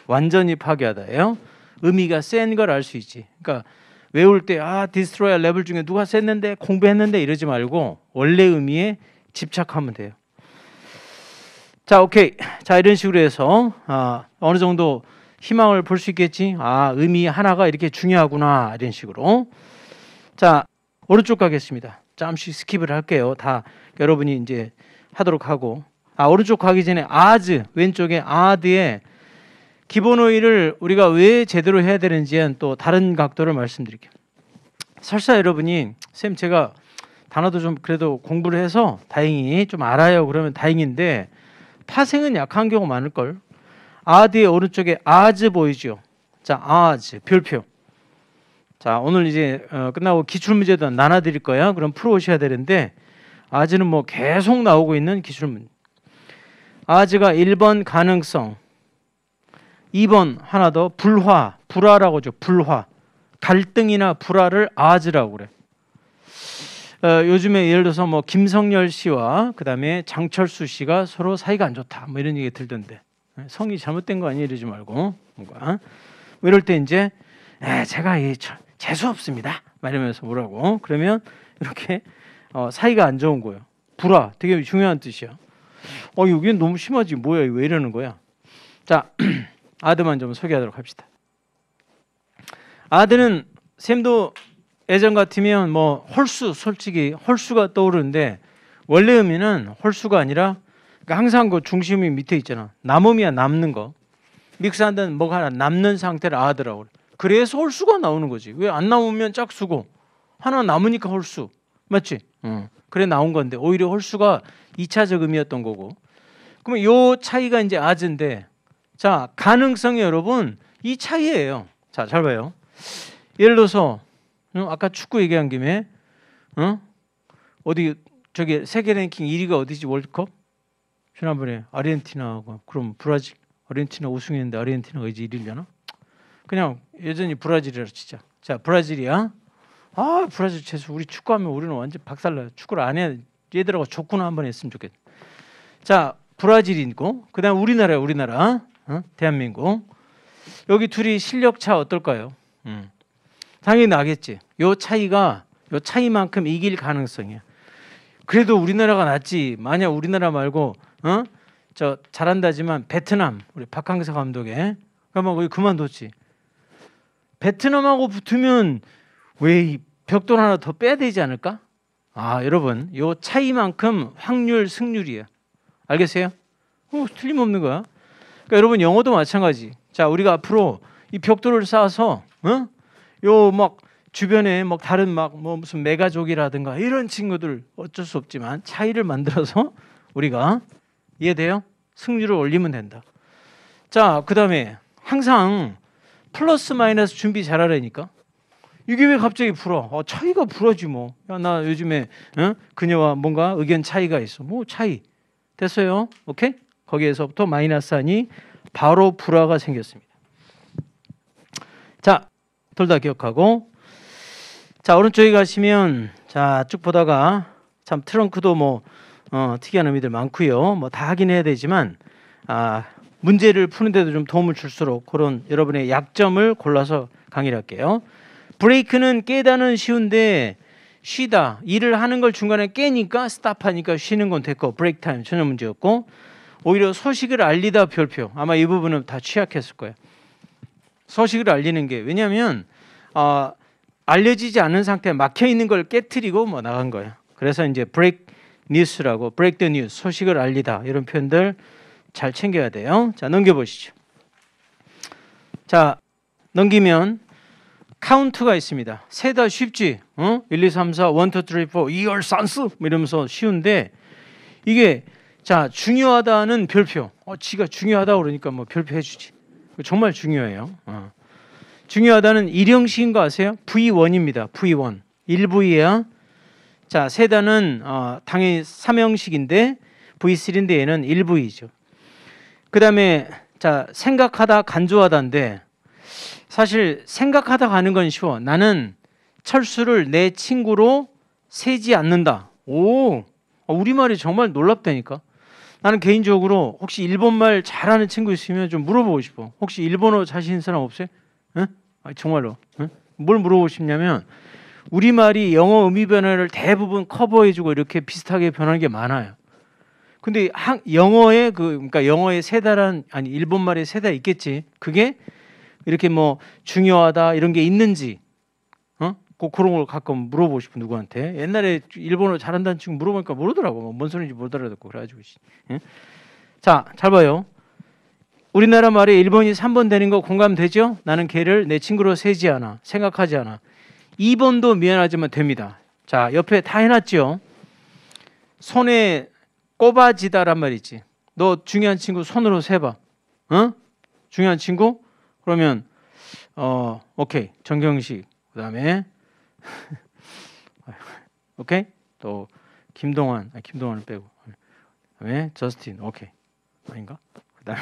완전히 파괴하다예요. 의미가 센 걸 알 수 있지. 그러니까 외울 때 디스트로이어 레벨 중에 누가 셌는데 공부했는데 이러지 말고 원래 의미에 집착하면 돼요. 자, 오케이. 자, 이런 식으로 해서 어느 정도 희망을 볼 수 있겠지. 의미 하나가 이렇게 중요하구나. 이런 식으로. 자, 오른쪽 가겠습니다. 잠시 스킵을 할게요. 다 여러분이 이제 하도록 하고. 오른쪽 가기 전에 as 왼쪽에 a드의 기본 어휘를 우리가 왜 제대로 해야 되는지는 또 다른 각도를 말씀드릴게요. 설사 여러분이 쌤 제가 단어도 좀 그래도 공부를 해서 다행히 좀 알아요. 그러면 다행인데 파생은 약한 경우 많을걸. a드의 오른쪽에 as 보이죠? 자, as 별표. 자, 오늘 이제 끝나고 기출문제도 나눠드릴 거야. 그럼 풀어오셔야 되는데 as는 뭐 계속 나오고 있는 기출문. as가 1번 가능성, 2번 하나 더 불화라고 하죠. 불화. 갈등이나 불화를 as라고 그래. 요즘에 예를 들어서 뭐 김성열 씨와 그다음에 장철수 씨가 서로 사이가 안 좋다. 뭐 이런 얘기 들던데. 성이 잘못된 거 아니에요? 이러지 말고. 뭔가. 이럴 때 이제 제가 재수 없습니다. 막 이러면서 뭐라고. 그러면 이렇게 사이가 안 좋은 거예요. 불화. 되게 중요한 뜻이야. 여기는 너무 심하지. 뭐야? 왜 이러는 거야? 자, 아드만 좀 소개하도록 합시다. 아드는 샘도 예전 같으면 뭐 홀수, 솔직히 홀수가 떠오르는데 원래 의미는 홀수가 아니라 그러니까 항상 그 중심이 밑에 있잖아. 남음이야, 남는 거. 믹스한다는 뭐가 하나 남는 상태를 아드라고 그래. 그래서 홀수가 나오는 거지. 왜 안 나오면 짝수고 하나 남으니까 홀수. 맞지? 그래 나온 건데 오히려 홀수가 2차적 의미였던 거고. 그러면 요 차이가 이제 아즈인데 자, 가능성이 여러분 이 차이예요. 자, 잘 봐요. 예를 들어서 아까 축구 얘기한 김에 어디 저기 세계 랭킹 1위가 어디지 월드컵? 지난번에 아르헨티나하고 그럼 브라질 아르헨티나 우승했는데 아르헨티나가 이제 1위려나? 그냥 여전히 브라질이라 치자. 자, 브라질이야. 아, 브라질 최소 우리 축구하면 우리는 완전 박살나요. 축구를 안 해. 얘들하고 족구나 한번 했으면 좋겠다. 자, 브라질이고 그다음 우리나라. 대한민국. 여기 둘이 실력 차 어떨까요? 당연히 나겠지. 요 차이만큼 이길 가능성이야. 그래도 우리나라가 낫지. 만약 우리나라 말고 저 잘한다지만 베트남 우리 박항서 감독의 그러면 거기 그만뒀지. 베트남하고 붙으면 왜 이 벽돌 하나 더 빼야 되지 않을까? 아, 여러분, 요 차이만큼 확률 승률이야. 알겠어요? 틀림없는 거야. 그러니까 여러분 영어도 마찬가지. 자, 우리가 앞으로 이 벽돌을 쌓아서 요 막 주변에 막 다른 막 뭐 무슨 메가족이라든가 이런 친구들 어쩔 수 없지만 차이를 만들어서 우리가 이해돼요? 승률을 올리면 된다. 자, 그다음에 항상 플러스 마이너스 준비 잘하라니까. 이게 왜 갑자기 불어? 차이가 불어지 뭐. 야, 나 요즘에 그녀와 뭔가 의견 차이가 있어. 뭐 차이 됐어요? 오케이? 거기에서부터 마이너스 하니 바로 불화가 생겼습니다. 자, 둘 다 기억하고. 자, 오른쪽에 가시면 자, 쭉 보다가 참 트렁크도 뭐 특이한 의미들 많고요. 뭐 다 하긴 해야 되지만 문제를 푸는데도 좀 도움을 줄수록 그런 여러분의 약점을 골라서 강의를 할게요. 브레이크는 깨다는 쉬운데 쉬다 일을 하는 걸 중간에 깨니까 스탑하니까 쉬는 건 됐고 브레이크 타임 전혀 문제였고 오히려 소식을 알리다 별표 아마 이 부분은 다 취약했을 거예요. 소식을 알리는 게 왜냐하면 알려지지 않은 상태에 막혀 있는 걸 깨트리고 뭐 나간 거예요. 그래서 이제 브레이크 뉴스라고 브레이크 더 뉴스 소식을 알리다 이런 표현들 잘 챙겨야 돼요. 자, 넘겨보시죠. 자, 넘기면 카운트가 있습니다. 세다 쉽지? 1, 2, 3, 4, 1, 2, 3, 4, 2열 산스 이러면서 쉬운데 이게 자 중요하다는 별표. 지가 중요하다 그러니까 뭐 별표 해주지. 정말 중요해요. 중요하다는 일형식인 거 아세요? V1입니다. V1. 1V야. 자, 세다는 당연히 3형식인데 V3인데 얘는 1V죠. 그 다음에 자 생각하다 간조하다인데 사실 생각하다 가는 건 쉬워. 나는 철수를 내 친구로 세지 않는다. 오, 우리말이 정말 놀랍다니까. 나는 개인적으로 혹시 일본말 잘하는 친구 있으면 좀 물어보고 싶어. 혹시 일본어 자신 있는 사람 없어요? 정말로. 뭘 물어보고 싶냐면 우리말이 영어 의미 변화를 대부분 커버해주고 이렇게 비슷하게 변하는 게 많아요. 근데 영어의 그러니까 영어의 세다란 아니 일본말의 세다 있겠지. 그게 이렇게 뭐 중요하다 이런 게 있는지 꼭 그런 걸 가끔 물어보고 싶은 누구한테. 옛날에 일본어 잘한다는 친구 물어보니까 모르더라고. 뭔 소리인지 못 알아듣고 그래가지고. 자, 잘 봐요. 우리나라 말에 일본이 3번 되는 거 공감되죠? 나는 걔를 내 친구로 세지 않아. 생각하지 않아. 2번도 미안하지만 됩니다. 자, 옆에 다 해놨죠? 손에 꼽아지다란 말이지. 너 중요한 친구 손으로 세봐. 중요한 친구? 그러면 오케이. 정경식. 그다음에 오케이. 또 김동완. 김동완을 빼고. 그다음에 저스틴. 오케이. 아닌가? 그다음에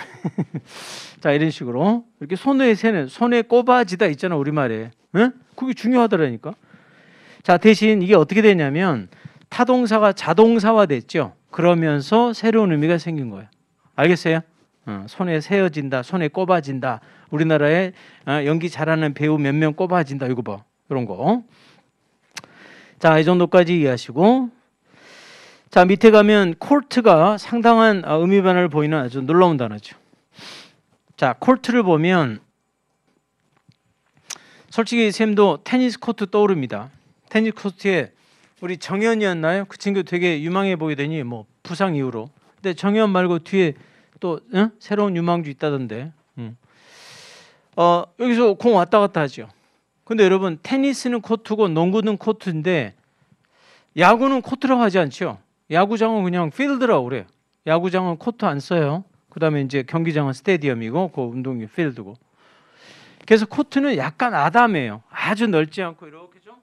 자, 이런 식으로 이렇게 손에 세는 손에 꼽아지다 있잖아, 우리말에. 그게 중요하더라니까. 자, 대신 이게 어떻게 되냐면 타동사가 자동사화 됐죠. 그러면서 새로운 의미가 생긴 거예요. 알겠어요? 손에 세어진다, 손에 꼽아진다. 우리나라에 연기 잘하는 배우 몇 명 꼽아진다. 이거 봐. 이런 거. 자, 이 정도까지 이해하시고. 자, 밑에 가면 코트가 상당한 의미 변화를 보이는 아주 놀라운 단어죠. 자, 콜트를 보면 솔직히 쌤도 테니스 코트 떠오릅니다. 테니스 코트에 우리 정현이었나요? 그 친구 되게 유망해 보이더니 뭐 부상 이후로. 근데 정현 말고 뒤에 또 새로운 유망주 있다던데. 여기서 공 왔다 갔다 하죠. 근데 여러분 테니스는 코트고 농구는 코트인데 야구는 코트라고 하지 않죠. 야구장은 그냥 필드라고 그래요. 야구장은 코트 안 써요. 그다음에 이제 경기장은 스테디움이고 그 운동이 필드고. 그래서 코트는 약간 아담해요. 아주 넓지 않고 이렇게 좀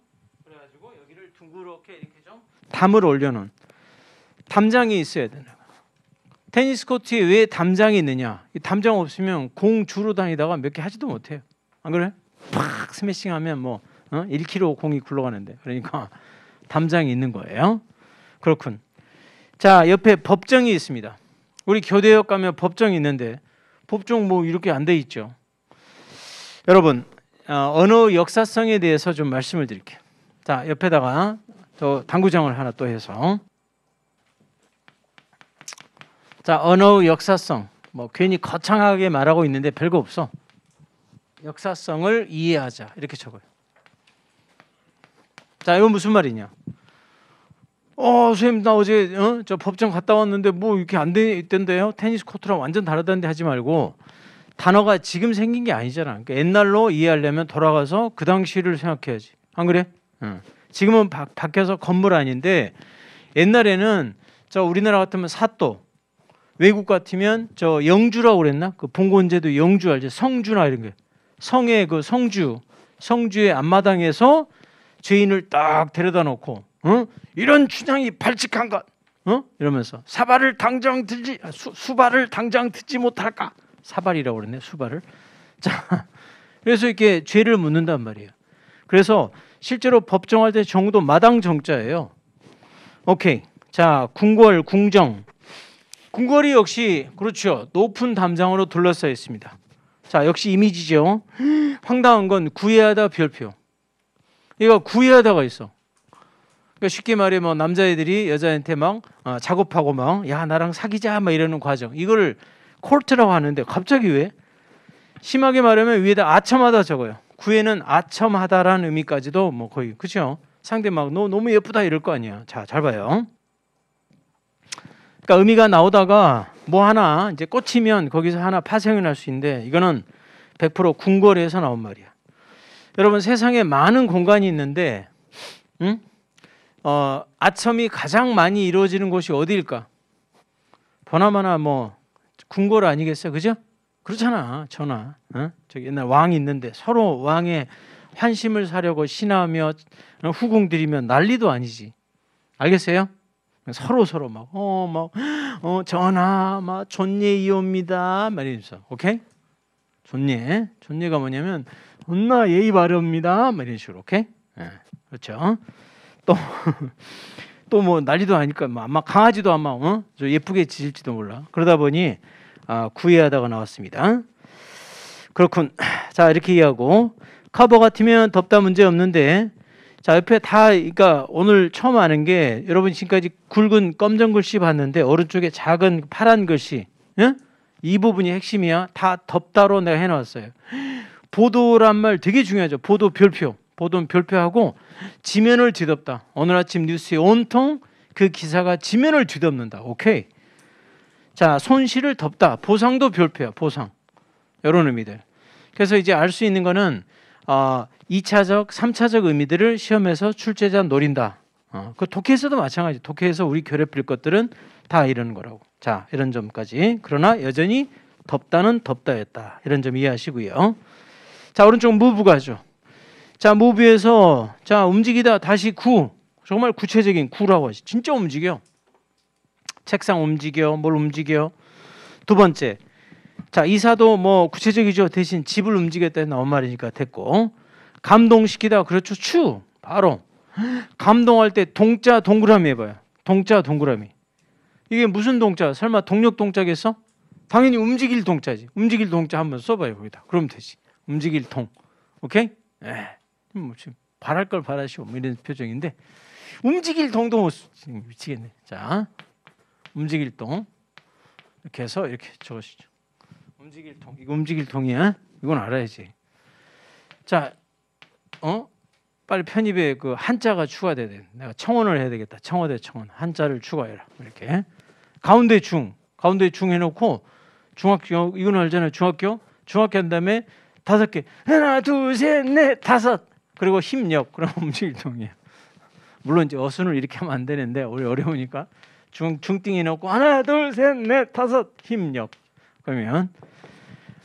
그래가지고 여기를 둥그렇게 이렇게 좀 담을 올려놓은 담장이 있어야 되는 거예요. 테니스 코트에 왜 담장이 있느냐? 이 담장 없으면 공 주로 다니다가 몇 개 하지도 못해요. 안 그래? 팍 스매싱하면 뭐 1km 공이 굴러가는데 그러니까 담장이 있는 거예요. 그렇군. 자, 옆에 법정이 있습니다. 우리 교대역 가면 법정이 있는데 법정 뭐 이렇게 안 돼 있죠. 여러분 언어 역사성에 대해서 좀 말씀을 드릴게요. 자, 옆에다가 또 당구장을 하나 또 해서 자, 언어 역사성 뭐 괜히 거창하게 말하고 있는데 별거 없어. 역사성을 이해하자 이렇게 적어요. 자, 이건 무슨 말이냐? 선생님 나 어제 저 법정 갔다 왔는데 뭐 이렇게 안 돼 있던데요? 테니스 코트랑 완전 다르다는데 하지 말고 단어가 지금 생긴 게 아니잖아. 그러니까 옛날로 이해하려면 돌아가서 그 당시를 생각해야지. 안 그래? 지금은 바뀌어서 건물 아닌데 옛날에는 저 우리나라 같으면 사또, 외국 같으면 저 영주라고 그랬나? 그 봉건제도 영주 알지? 성주나 이런 게. 성의 그 성주의 앞마당에서 죄인을 딱 데려다 놓고 이런 춘향이 발칙한 것 이러면서 수발을 당장 듣지 못할까? 사발이라고 그랬네. 수발을. 자, 그래서 이렇게 죄를 묻는단 말이에요. 그래서 실제로 법정할 때 정도 마당 정자예요. 오케이. 자, 궁궐, 궁정. 궁궐이 역시 그렇죠. 높은 담장으로 둘러싸여 있습니다. 자, 역시 이미지죠. 황당한 건 구애하다 별표. 얘가 구애하다가 있어. 그러니까 쉽게 말해 뭐 남자애들이 여자한테 막 작업하고 막 야 나랑 사귀자 막 이러는 과정. 이걸 콜트라고 하는데 갑자기 왜? 심하게 말하면 위에다 아첨하다 적어요. 구애는 아첨하다라는 의미까지도 뭐 거의 그렇죠. 상대 막 너 너무 예쁘다 이럴 거 아니야. 자, 잘 봐요. 그러니까 의미가 나오다가 뭐 하나 이제 꽂히면 거기서 하나 파생이 날 수 있는데 이거는 100% 궁궐에서 나온 말이야. 여러분 세상에 많은 공간이 있는데 아첨이 가장 많이 이루어지는 곳이 어디일까? 보나마나 뭐 궁궐 아니겠어요, 그죠? 그렇잖아, 전하. 저기 옛날 왕이 있는데 서로 왕의 환심을 사려고 신하며 후궁 들이면 난리도 아니지. 알겠어요? 서로 막 전하 막 존예이옵니다 말이면서 오케이? 존예가 뭐냐면 존나 예의 바릅니다 막 이런 식으로 오케이? 그렇죠? 또 뭐 난리도 아니까 아마 강아지도 아마 저 예쁘게 짖을지도 몰라. 그러다 보니 구애하다가 나왔습니다. 그렇군. 자, 이렇게 이해하고 커버 같으면 덥다 문제 없는데 자, 옆에 다 그러니까 오늘 처음 아는 게 여러분 지금까지 굵은 검정 글씨 봤는데 오른쪽에 작은 파란 글씨 이 부분이 핵심이야. 다 덥다로 내가 해놨어요. 보도란 말 되게 중요하죠. 보도 별표. 보도는 별표하고 지면을 뒤덮다. 오늘 아침 뉴스에 온통 그 기사가 지면을 뒤덮는다. 오케이. 자, 손실을 덮다. 보상도 별표야. 보상. 이런 의미들. 그래서 이제 알 수 있는 거는 2차적, 3차적 의미들을 시험에서 출제자 노린다. 그 독해에서도 마찬가지. 독해에서 우리 괴롭힐 것들은 다 이런 거라고. 자, 이런 점까지. 그러나 여전히 덥다는 덥다였다. 이런 점 이해하시고요. 자, 오른쪽 무브 가죠. 자, 무브에서 자 움직이다 다시 구. 정말 구체적인 구라고 하지. 진짜 움직여. 책상 움직여. 뭘 움직여. 두 번째. 자, 이사도 뭐 구체적이죠. 대신 집을 움직였다 나온 말이니까 됐고. 감동시키다. 그렇죠. 추. 바로. 감동할 때 동자 동그라미 해봐요. 동자 동그라미. 이게 무슨 동자? 설마 동력 동자겠어? 당연히 움직일 동자지. 움직일 동자 한번 써봐요. 거기다. 그러면 되지. 움직일 동. 오케이? 뭐 지금 바랄 걸 바라시오. 뭐 이런 표정인데 움직일 동도 미치겠네. 자, 움직일 동 이렇게 해서 이렇게 적으시죠. 움직일 통. 이거 움직일 통이야? 이건 알아야지. 자, 빨리 편입에 그 한자가 추가돼야 돼. 내가 청원을 해야 되겠다. 청와대 청원 한자를 추가해라. 이렇게 가운데 중 해놓고 중학교 이건 알잖아요. 중학교 한 다음에 5개 하나 둘 셋 넷 다섯 그리고 힘력 그럼 움직일 통이에요. 물론 이제 어순을 이렇게 하면 안 되는데 우리 어려우니까 중띵 해놓고 하나 둘 셋 넷 다섯 힘력 그러면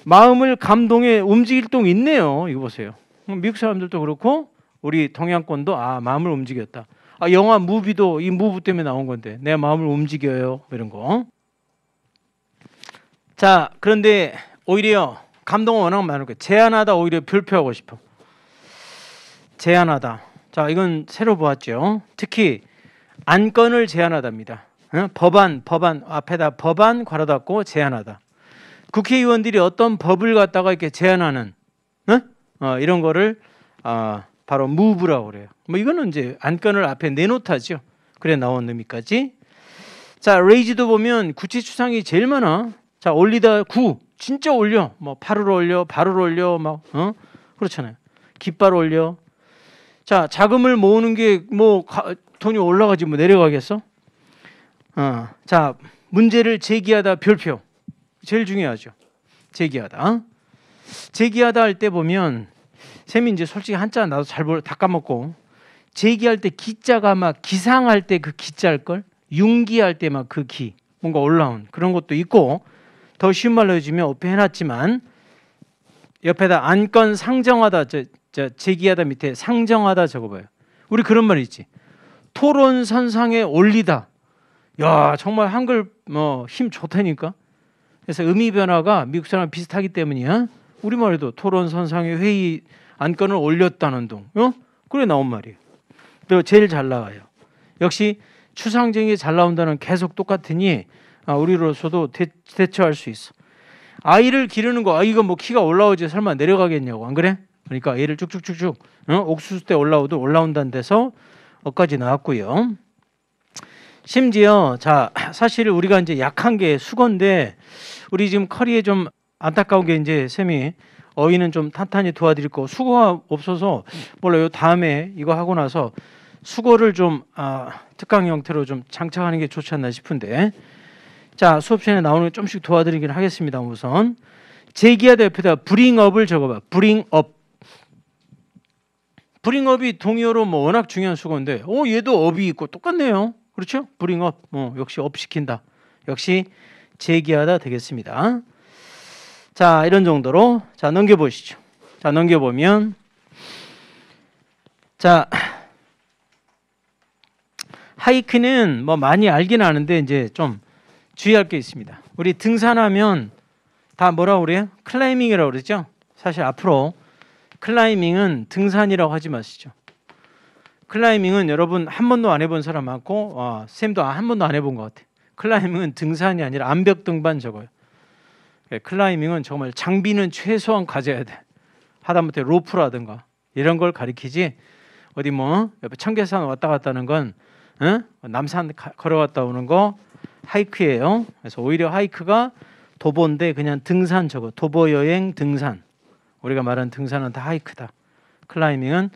마음을 감동에 움직일 동 있네요. 이거 보세요. 미국 사람들도 그렇고 우리 동양권도 마음을 움직였다. 영화 무비도 이 무브 때문에 나온 건데 내 마음을 움직여요. 이런 거. 자, 그런데 오히려 감동은 워낙 많을 거예요. 제안하다 오히려 별표하고 싶어. 제안하다. 자, 이건 새로 보았죠. 특히 안건을 제안하답니다. 법안 앞에다 법안 괄호 닫고 제안하다. 국회의원들이 어떤 법을 갖다가 이렇게 제안하는 이런 거를 바로 무브라고 그래요. 뭐 이거는 이제 안건을 앞에 내놓다죠. 그래 나온 의미까지. 자, 레이즈도 보면 구체 추상이 제일 많아. 자, 올리다 진짜 올려. 뭐 팔을 올려, 발을 올려, 막 그렇잖아요. 깃발 올려. 자, 자금을 모으는 게 뭐 돈이 올라가지 뭐 내려가겠어? 자, 문제를 제기하다 별표. 제일 중요하죠. 제기하다. 제기하다 할 때 보면 쌤이 이제 솔직히 한자 나도 다 까먹고 제기할 때 기자가 막 기상할 때 그 기자일 걸 융기할 때 막 그 기 뭔가 올라온 그런 것도 있고 더 쉬운 말로 해주면 옆에 해놨지만 옆에다 안건 상정하다 제기하다 밑에 상정하다 적어봐요. 우리 그런 말 있지. 토론 선상에 올리다. 야 정말 한글 힘 좋다니까. 그래서 의미 변화가 미국 사람 비슷하기 때문이야. 우리말에도 토론 선상에 회의 안건을 올렸다는 둥. 그래 나온 말이에요. 또 제일 잘 나와요. 역시 추상적인 게 잘 나온다는 계속 똑같으니 우리로서도 대처할 수 있어. 아이를 기르는 거 이거 뭐 키가 올라오지 설마 내려가겠냐고 안 그래? 그러니까 애를 쭉쭉쭉쭉 옥수수 때 올라온다는 데서 어까지 나왔고요. 심지어 자 사실 우리가 이제 약한 게 수거인데 우리 지금 커리에 좀 안타까운 게 이제 쌤이 어휘는 좀 탄탄히 도와드릴 거 수거가 없어서 몰라요. 다음에 이거 하고 나서 수거를 좀 특강 형태로 좀 장착하는 게 좋지 않나 싶은데 자 수업 시간에 나오는 게 좀씩 도와드리긴 하겠습니다. 우선 제기하다 옆에다 bringup을 적어봐. bringup이 동의어로 뭐 워낙 중요한 수거인데 얘도 up이 있고 똑같네요. 그렇죠? bring up 역시 업 시킨다. 역시 제기하다 되겠습니다. 자 이런 정도로 자 넘겨보시죠. 자 넘겨보면 자 하이크는 뭐 많이 알긴 아는데 이제 좀 주의할 게 있습니다. 우리 등산하면 다 뭐라고 그래요? 클라이밍이라고 그러죠. 사실 앞으로 클라이밍은 등산이라고 하지 마시죠. 클라이밍은 여러분 한 번도 안 해본 사람 많고 쌤도 한 번도 안 해본 것 같아요. 클라이밍은 등산이 아니라 암벽 등반 적어요. 클라이밍은 정말 장비는 최소한 가져야 돼. 하다못해 로프라든가 이런 걸 가리키지 어디 뭐 옆에 청계산 왔다 갔다 하는 건 남산 걸어갔다 오는 거 하이크예요. 그래서 오히려 하이크가 도보인데 그냥 등산 적어. 도보 여행 등산. 우리가 말하는 등산은 다 하이크다. 클라이밍은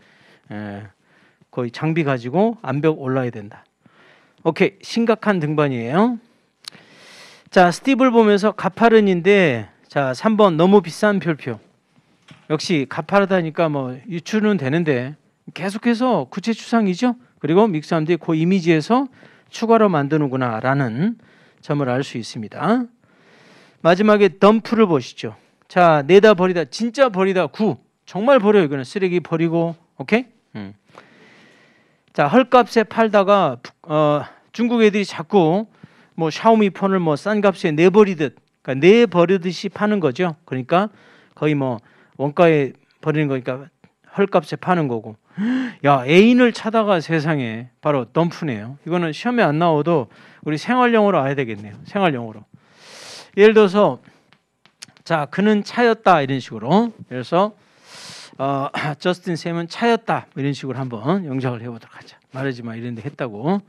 거의 장비 가지고 암벽 올라야 된다. 오케이 심각한 등반이에요. 자 스티브를 보면서 가파른인데 자 3번 너무 비싼 별표. 역시 가파르다니까 뭐 유추는 되는데 계속해서 구체 추상이죠. 그리고 미국 사람들이 그 이미지에서 추가로 만드는구나 라는 점을 알 수 있습니다. 마지막에 덤프를 보시죠. 자 내다 버리다 진짜 버리다 정말 버려요. 이거는 쓰레기 버리고 오케이. 자 헐값에 팔다가 중국 애들이 자꾸 뭐 샤오미 폰을 뭐 싼 값에 내버리듯 그러니까 내버리듯이 파는 거죠. 그러니까 거의 뭐 원가에 버리는 거니까 헐값에 파는 거고. 야 애인을 찾아가 세상에 바로 덤프네요. 이거는 시험에 안 나와도 우리 생활용어로 알아야 되겠네요. 생활용어로. 예를 들어서 자 그는 차였다 이런 식으로. 그래서 저스틴 쌤은 차였다 이런 식으로 한번 영작을 해보도록 하자. 말하지 마 이런 데 했다고.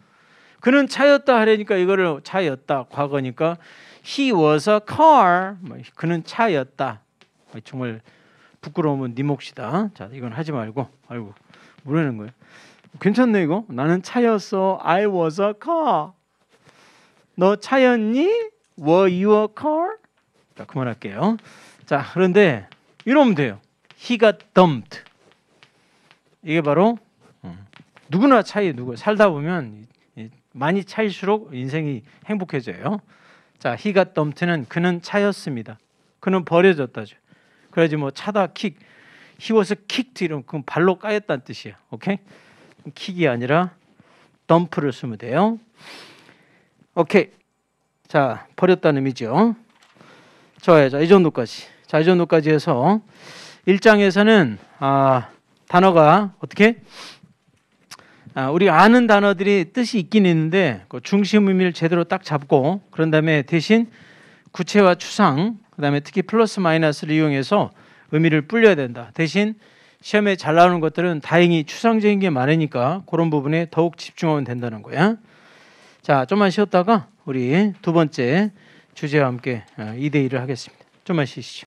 그는 차였다 하려니까 이거를 차였다 과거니까 he was a car. 그는 차였다. 정말 부끄러우면 네 몫이다. 자, 이건 하지 말고. 아이고, 뭐라는 거예요? 괜찮네 이거. 나는 차였어. I was a car. 너 차였니? Were you a car? 자, 그만할게요. 자, 그런데 이러면 돼요. He got dumped. 이게 바로 누구나 차이 누구 살다 보면 많이 차일수록 인생이 행복해져요. 자, he got dumped는 그는 차였습니다. 그는 버려졌다죠. 그래야지 뭐 차다 킥, he was kicked 이런 그건 발로 까였다는 뜻이에요. 오케이? 킥이 아니라 dump를 쓰면 돼요. 오케이. 자, 버렸다는 의미죠. 좋아요. 자, 이 정도까지. 자, 이 정도까지 해서 1장에서는 단어가 어떻게? 우리가 아는 단어들이 뜻이 있긴 있는데 그 중심 의미를 제대로 딱 잡고 그런 다음에 대신 구체와 추상 그다음에 특히 플러스 마이너스를 이용해서 의미를 불려야 된다. 대신 시험에 잘 나오는 것들은 다행히 추상적인 게 많으니까 그런 부분에 더욱 집중하면 된다는 거야. 자, 좀만 쉬었다가 우리 두 번째 주제와 함께 2대 1을 하겠습니다. 좀만 쉬시죠.